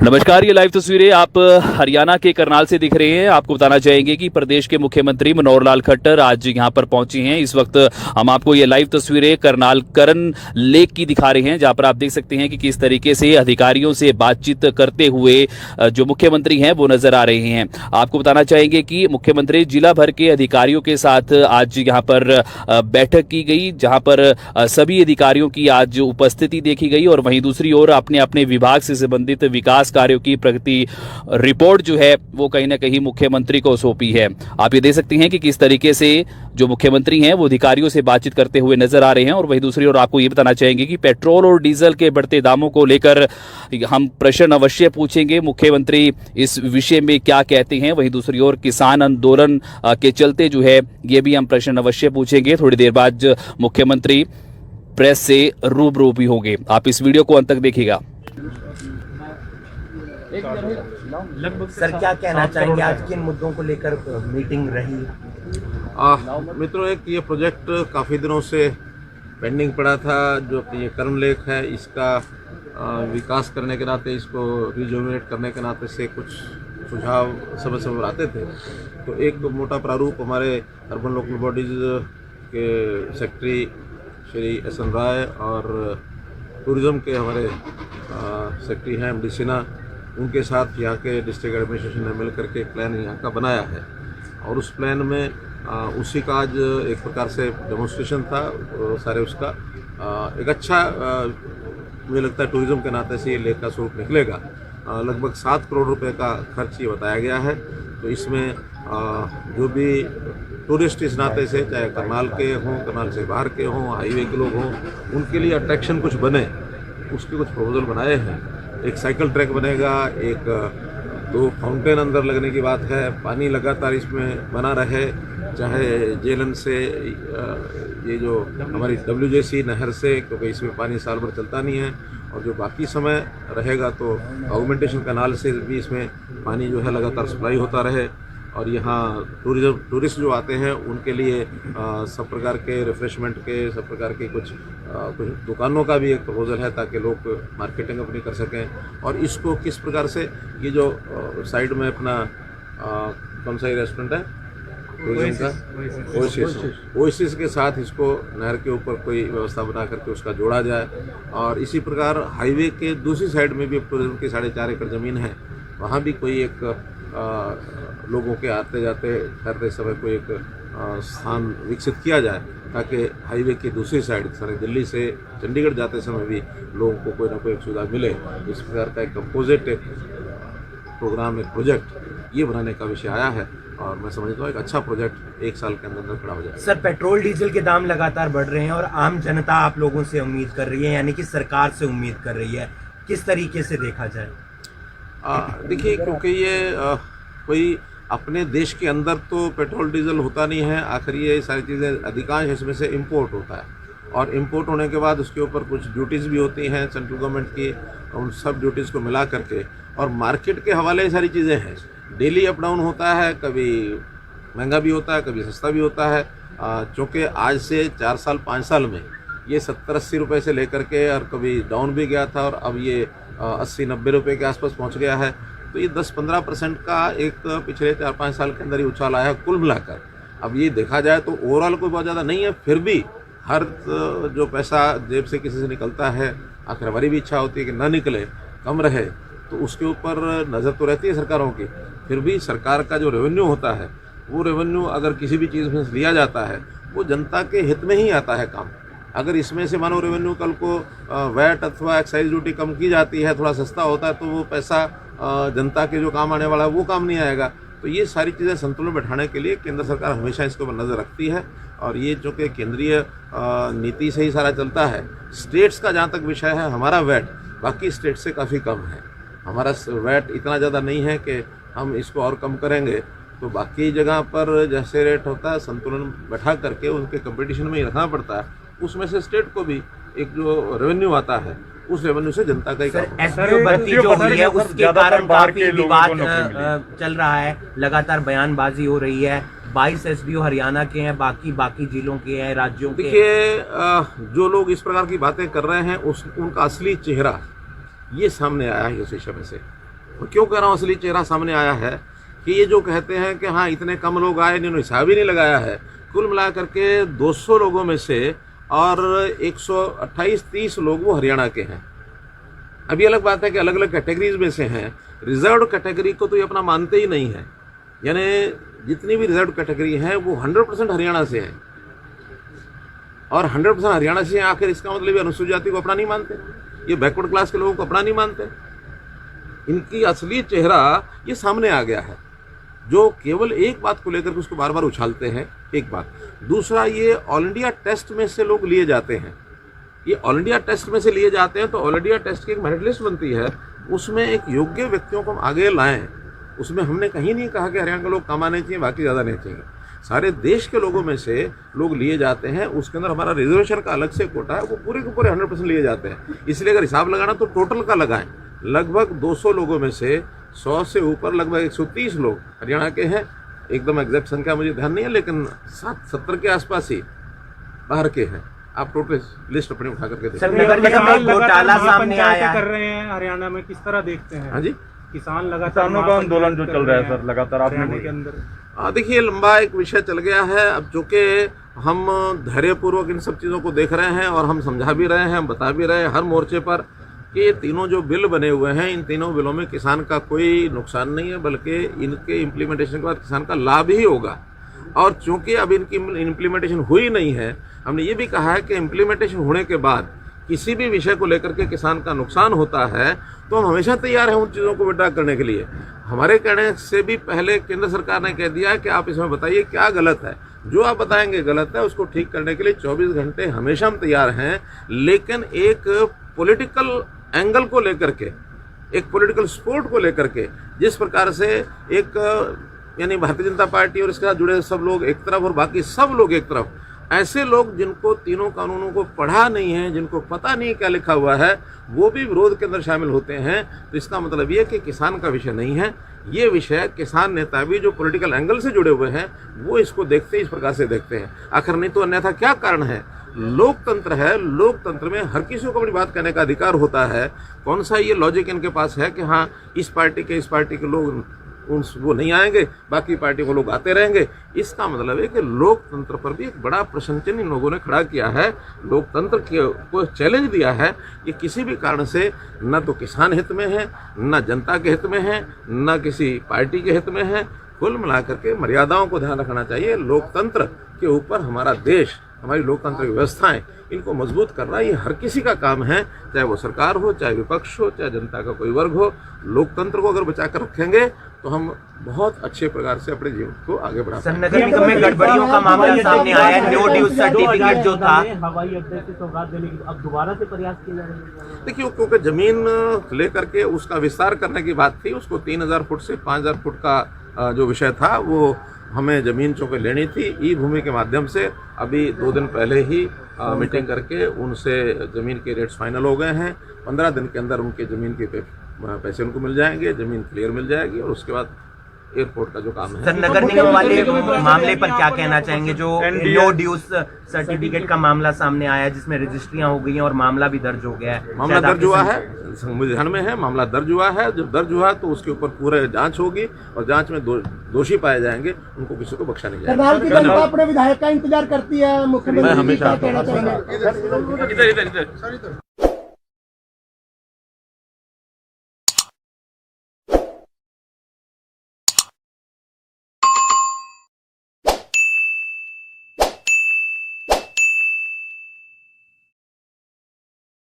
नमस्कार, ये लाइव तस्वीरें आप हरियाणा के करनाल से दिख रही हैं। आपको बताना चाहेंगे कि प्रदेश के मुख्यमंत्री मनोहर लाल खट्टर आज यहां पर पहुंचे हैं। इस वक्त हम आपको ये लाइव तस्वीरें करनाल करन लेक की दिखा रहे हैं, जहां पर आप देख सकते हैं कि किस तरीके से अधिकारियों से बातचीत करते हुए जो मुख्यमंत्री हैं वो नजर आ रहे हैं। आपको बताना चाहेंगे कि मुख्यमंत्री जिला भर के अधिकारियों के साथ आज यहाँ पर बैठक की गई, जहां पर सभी अधिकारियों की आज उपस्थिति देखी गई और वहीं दूसरी ओर अपने अपने विभाग से संबंधित विकास कार्यों की प्रगति रिपोर्ट जो है वो कहीं ना कहीं मुख्यमंत्री को सौंपी है। आप ये देख सकते हैं कि किस तरीके से जो मुख्यमंत्री हैं वो अधिकारियों से बातचीत करते हुए नजर आ रहे हैं। और वहीं दूसरी ओर आपको ये बताना चाहेंगे कि पेट्रोल और डीजल के बढ़ते दामों को लेकर हम प्रश्न अवश्य पूछेंगे, मुख्यमंत्री इस विषय में क्या कहते हैं। वहीं दूसरी ओर किसान आंदोलन के चलते जो है ये भी हम प्रश्न अवश्य पूछेंगे। थोड़ी देर बाद मुख्यमंत्री प्रेस से रूबरू भी होंगे। आप इस वीडियो को अंत तक देखिएगा। सर, क्या कहना चाहेंगे, आज किन मुद्दों को लेकर मीटिंग रही? मित्रों, एक ये प्रोजेक्ट काफ़ी दिनों से पेंडिंग पड़ा था, जो कि ये करन लेक है, इसका विकास करने के नाते, इसको रिजुविनेट करने के नाते से कुछ सुझाव समय समय आते थे। तो एक मोटा प्रारूप हमारे अर्बन लोकल बॉडीज़ के सेक्रेटरी श्री एस.एन. राय और टूरिज़्म के हमारे सेक्रेटरी हैं एम.डी. सिन्हा, उनके साथ यहाँ के डिस्ट्रिक्ट एडमिनिस्ट्रेशन ने मिल करके एक प्लान यहाँ का बनाया है। और उस प्लान में उसी का आज एक प्रकार से डेमोन्स्ट्रेशन था सारे उसका। एक अच्छा मुझे लगता है टूरिज़्म के नाते से ये लेक का स्वरूप निकलेगा। लगभग 7 करोड़ रुपए का खर्च ये बताया गया है। तो इसमें जो भी टूरिस्ट इस नाते से, चाहे करनाल के हों, करनाल से बाहर के हों, हाईवे के लोग हों, उनके लिए अट्रैक्शन कुछ बने, उसके कुछ प्रपोजल बनाए हैं। एक साइकिल ट्रैक बनेगा, एक 2 फाउंटेन अंदर लगने की बात है, पानी लगातार इसमें बना रहे, चाहे जेलन से ये जो हमारी WJC नहर से, क्योंकि इसमें पानी साल भर चलता नहीं है, और जो बाकी समय रहेगा तो ऑगमेंटेशन कनाल से भी इसमें पानी जो है लगातार सप्लाई होता रहे। और यहाँ टूरिस्ट जो आते हैं उनके लिए सब प्रकार के रिफ्रेशमेंट के, सब प्रकार के कुछ दुकानों का भी एक प्रपोजल है, ताकि लोग मार्केटिंग अपनी कर सकें। और इसको किस प्रकार से ये जो साइड में अपना कौन सा रेस्टोरेंट है ओएसिस के साथ इसको नहर के ऊपर कोई व्यवस्था बना करके उसका जोड़ा जाए। और इसी प्रकार हाईवे के दूसरी साइड में भी टूरिज्म की 4.5 एकड़ ज़मीन है, वहाँ भी कोई एक लोगों के आते जाते ठहरते समय कोई एक स्थान विकसित किया जाए, ताकि हाईवे की दूसरी साइड दिल्ली से चंडीगढ़ जाते समय भी लोगों को कोई ना कोई सुविधा मिले। इस प्रकार का एक कंपोजिट प्रोग्राम, एक प्रोजेक्ट ये बनाने का विषय आया है। और मैं समझता हूँ एक अच्छा प्रोजेक्ट 1 साल के अंदर खड़ा हो जाए। सर, पेट्रोल डीजल के दाम लगातार बढ़ रहे हैं और आम जनता आप लोगों से उम्मीद कर रही है, यानी कि सरकार से उम्मीद कर रही है, किस तरीके से देखा जाए? देखिए, क्योंकि ये कोई अपने देश के अंदर तो पेट्रोल डीजल होता नहीं है, आखिर ये सारी चीज़ें अधिकांश इसमें से इंपोर्ट होता है। और इंपोर्ट होने के बाद उसके ऊपर कुछ ड्यूटीज़ भी होती हैं सेंट्रल गवर्नमेंट की, उन सब ड्यूटीज़ को मिला करके, और मार्केट के हवाले सारी चीज़ें हैं। डेली अप डाउन होता है, कभी महंगा भी होता है, कभी सस्ता भी होता है। चूँकि आज से 4 साल 5 साल में ये 70-80 रुपये से लेकर के, और कभी डाउन भी गया था, और अब ये 80-90 रुपये के आसपास पहुंच गया है। तो ये 10-15% का एक पिछले 4-5 साल के अंदर ही उछाल आया है कुल मिलाकर। अब ये देखा जाए तो ओवरऑल कोई बहुत ज़्यादा नहीं है, फिर भी हर जो पैसा जेब से किसी से निकलता है, आखिर हमारी भी इच्छा होती है कि ना निकले, कम रहे, तो उसके ऊपर नज़र तो रहती है सरकारों की। फिर भी सरकार का जो रेवेन्यू होता है, वो रेवेन्यू अगर किसी भी चीज़ में लिया जाता है, वो जनता के हित में ही आता है काम। अगर इसमें से मानो रेवेन्यू कल को वैट अथवा एक्साइज ड्यूटी कम की जाती है, थोड़ा सस्ता होता है, तो वो पैसा जनता के जो काम आने वाला है वो काम नहीं आएगा। तो ये सारी चीज़ें संतुलन बैठाने के लिए केंद्र सरकार हमेशा इसके ऊपर नज़र रखती है। और ये जो कि केंद्रीय नीति से ही सारा चलता है। स्टेट्स का जहाँ तक विषय है, हमारा वैट बाकी स्टेट से काफ़ी कम है। हमारा वैट इतना ज़्यादा नहीं है कि हम इसको और कम करेंगे, तो बाकी जगह पर जैसे रेट होता है संतुलन बैठा करके उनके कंपटीशन में ही रखना पड़ता है। उसमें से स्टेट को भी एक जो रेवेन्यू आता है, उस रेवेन्यू से जनता का ही काम। एसडीओ भर्ती जो हुई है उसके कारण काफी विवाद चल रहा है, लगातार बयानबाजी हो रही है। 22 एसडीओ हरियाणा के हैं, बाकी जिलों के हैं, राज्यों के। देखिए, जो लोग इस प्रकार की बातें कर रहे हैं उनका असली चेहरा ये सामने आया है इस समय से। मैं क्यों कह रहा हूँ असली चेहरा सामने आया है कि ये जो कहते हैं कि हाँ इतने कम लोग आए, इन्होंने हिसाब ही नहीं लगाया है, कुल मिला करके 200 लोगों में से और 128-30 लोग वो हरियाणा के हैं। अभी अलग बात है कि अलग अलग कैटेगरीज में से हैं। रिजर्व कैटेगरी को तो ये अपना मानते ही नहीं है, यानी जितनी भी रिजर्व कैटेगरी है वो 100% हरियाणा से है, और 100% हरियाणा से आखिर इसका मतलब ये अनुसूचित जाति को अपना नहीं मानते, ये बैकवर्ड क्लास के लोगों को अपना नहीं मानते। इनकी असली चेहरा ये सामने आ गया है, जो केवल एक बात को लेकर के उसको बार बार उछालते हैं। एक बात, दूसरा ये ऑल इंडिया टेस्ट में से लोग लिए जाते हैं। ये ऑल इंडिया टेस्ट में से लिए जाते हैं तो ऑल इंडिया टेस्ट की एक मेरिट लिस्ट बनती है, उसमें एक योग्य व्यक्तियों को हम आगे लाएं। उसमें हमने कहीं नहीं कहा कि हरियाणा के लोग कम आने चाहिए, बाकी ज़्यादा नहीं चाहिए। सारे देश के लोगों में से लोग लिए जाते हैं, उसके अंदर हमारा रिजर्वेशन का अलग से कोटा है, वो पूरे के पूरे 100% लिए जाते हैं। इसलिए अगर हिसाब लगाना तो टोटल का लगाएं। लगभग 200 लोगों में से 100 से ऊपर लगभग 130 लोग हरियाणा के हैं। एकदम एग्जैक्ट संख्या मुझे ध्यान नहीं है, लेकिन 70 के आसपास ही बाहर के हैं। आप टोटल लिस्ट अपनी उठा करके देखिए। नगर निगम में घोटाला सामने आया कर रहे हैं हरियाणा में, किस तरह देखते हैं? हाँ जी, किसान लगातार किसानों का आंदोलन जो चल रहा है सर लगातार हरियाणा के अंदर। देखिए लंबा एक विषय चल गया है। अब चूंकि हम धैर्यपूर्वक इन सब चीज़ों को देख रहे हैं और हम समझा भी रहे हैं, हम बता भी रहे हैं हर मोर्चे पर कि ये तीनों जो बिल बने हुए हैं, इन तीनों बिलों में किसान का कोई नुकसान नहीं है, बल्कि इनके इम्प्लीमेंटेशन के बाद किसान का लाभ ही होगा। और चूंकि अब इनकी इम्प्लीमेंटेशन हुई नहीं है, हमने ये भी कहा है कि इम्प्लीमेंटेशन होने के बाद किसी भी विषय को लेकर के किसान का नुकसान होता है तो हम हमेशा तैयार हैं उन चीज़ों को विड्रॉ करने के लिए। हमारे कहने से भी पहले केंद्र सरकार ने कह दिया कि आप इसमें बताइए क्या गलत है, जो आप बताएंगे गलत है उसको ठीक करने के लिए 24 घंटे हमेशा हम तैयार हैं। लेकिन एक पॉलिटिकल एंगल को लेकर के, एक पॉलिटिकल सपोर्ट को लेकर के, जिस प्रकार से एक यानी भारतीय जनता पार्टी और इसके साथ जुड़े सब लोग एक तरफ और बाकी सब लोग एक तरफ, ऐसे लोग जिनको तीनों कानूनों को पढ़ा नहीं है, जिनको पता नहीं क्या लिखा हुआ है, वो भी विरोध के अंदर शामिल होते हैं। तो इसका मतलब ये कि किसान का विषय नहीं है ये विषय। किसान नेता भी जो पॉलिटिकल एंगल से जुड़े हुए हैं वो इसको देखते इस प्रकार से देखते हैं। आखिर नहीं तो अन्यथा क्या कारण है? लोकतंत्र है, लोकतंत्र में हर किसी को अपनी बात कहने का अधिकार होता है। कौन सा ये लॉजिक इनके पास है कि हाँ इस पार्टी के लोग वो नहीं आएंगे, बाकी पार्टी को लोग आते रहेंगे? इसका मतलब है कि लोकतंत्र पर भी एक बड़ा प्रश्न चिन्ह इन लोगों ने खड़ा किया है। लोकतंत्र को चैलेंज दिया है। ये किसी भी कारण से न तो किसान हित में है, न जनता के हित में है, न किसी पार्टी के हित में है। कुल मिलाकर के मर्यादाओं को ध्यान रखना चाहिए। लोकतंत्र के ऊपर हमारा देश, हमारी लोकतांत्रिक व्यवस्थाएं, इनको मजबूत करना ये हर किसी का काम है, चाहे वो सरकार हो, चाहे विपक्ष हो, चाहे जनता का कोई वर्ग हो। लोकतंत्र को अगर बचा कर रखेंगे तो हम बहुत अच्छे प्रकार से अपने जीवन को आगे बढ़ा सकते हैं। नगर निगम में गड़बड़ियों का मामला सामने आया है। नो ड्यूज सर्टिफिकेट जो था, हवाई अड्डे से सौगात देने की अब दोबारा से प्रयास किए जा रहे हैं। देखिए क्योंकि जमीन लेकर के उसका विस्तार करने की बात थी, उसको 3000 फुट से 5000 फुट का जो विषय था वो हमें ज़मीन चूँकि लेनी थी। ई भूमि के माध्यम से अभी 2 दिन पहले ही मीटिंग करके उनसे ज़मीन के रेट्स फाइनल हो गए हैं। 15 दिन के अंदर उनके ज़मीन के पैसे उनको मिल जाएंगे, ज़मीन क्लियर मिल जाएगी और उसके बाद एयरपोर्ट का जो काम है। सर नगर निगम वाले मामले पर क्या कहना चाहेंगे? जो नो ड्यूज सर्टिफिकेट का मामला सामने आया जिसमें रजिस्ट्रियां हो गई हैं और मामला भी दर्ज हो गया है। मामला दर्ज हुआ है, मुझे ध्यान में है, मामला दर्ज हुआ है। जब दर्ज हुआ तो उसके ऊपर पूरे जांच होगी और जांच में दोषी पाए जाएंगे, उनको किसी को बख्शा नहीं जाएगा। करनाल की जनता अपने विधायक का इंतजार करती है। मुख्यमंत्री मैं हमेशा क्या कहना चाहेंगे?